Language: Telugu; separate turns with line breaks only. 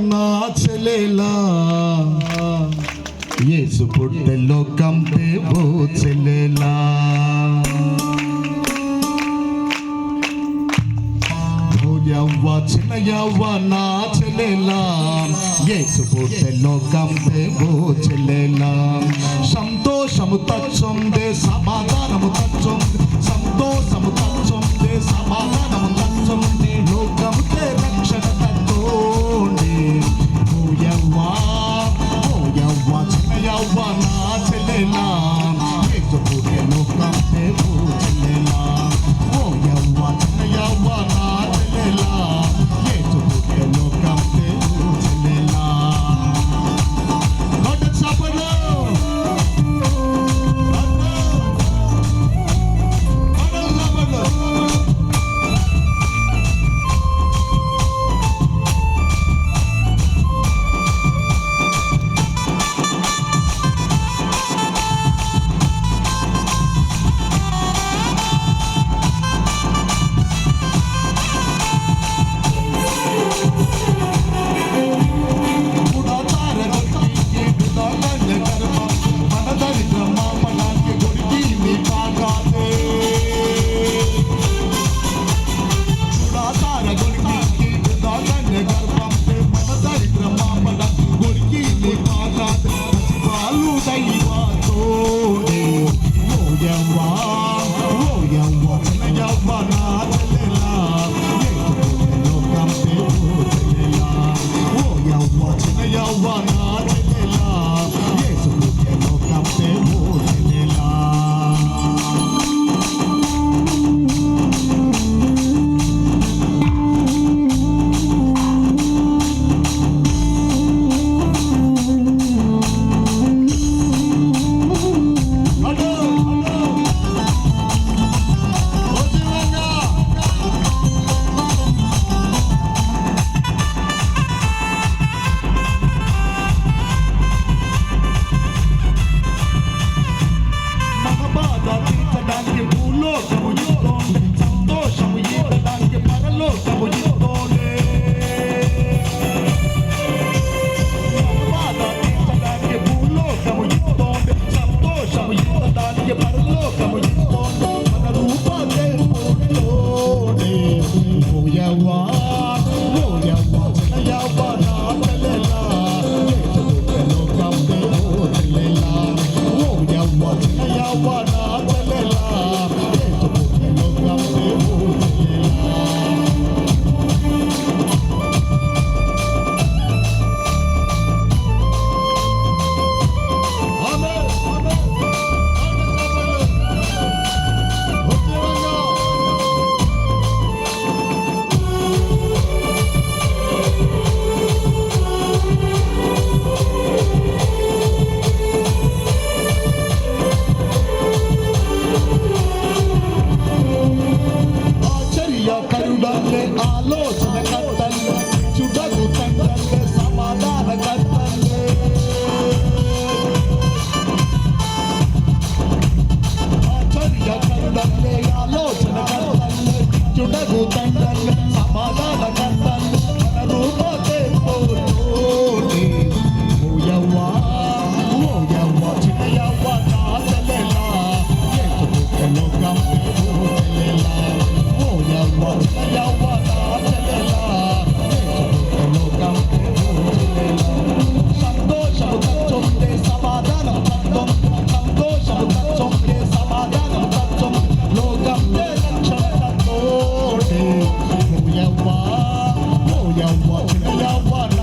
నా చెల్లెలా యేసు పుట్టెలో కంపే ఓ చెల్లెలా యవ్వ చిన్న యవ్వ నా చెల్లెలా యేసు పుట్టెలో కంపే ఓ చెల్లెలా సంతోషము తచ్చుందే సమాధానము తచ్చుంది సంతోషము తచ్చుందే సమాధానము తచ్చుంది లోకముకే రక్షణ తచ్చోండి ఓ యవ్వ చిన్న యవ్వ నా చెల్లెలా యేసు పుట్టెలో కంపే ఓ చెల్లెలా ఓ యవ్వ చిన్న యవ్వ నా చెల్లెలా యేసు పుట్టెలో కంపే ఓ చెల్లెలా కొట్టు చప్పట్లు ఆలోచన కర్తలు చుడగు తండ్రులు సమాధాన కర్తలు ఆశ్చర్య కరుడలే ఆలోచన కర్తలు చుడగు తండ్రులు సమాధాన కర్తలు మన రూపతే పోతోని ఓ యవ్వ చిన్న యవ్వ నా చెల్లెలా యేసు పుట్టెలో కంపే ఓ చెల్లెలా ఓ యవ్వ చిన్న యవ్వ Watch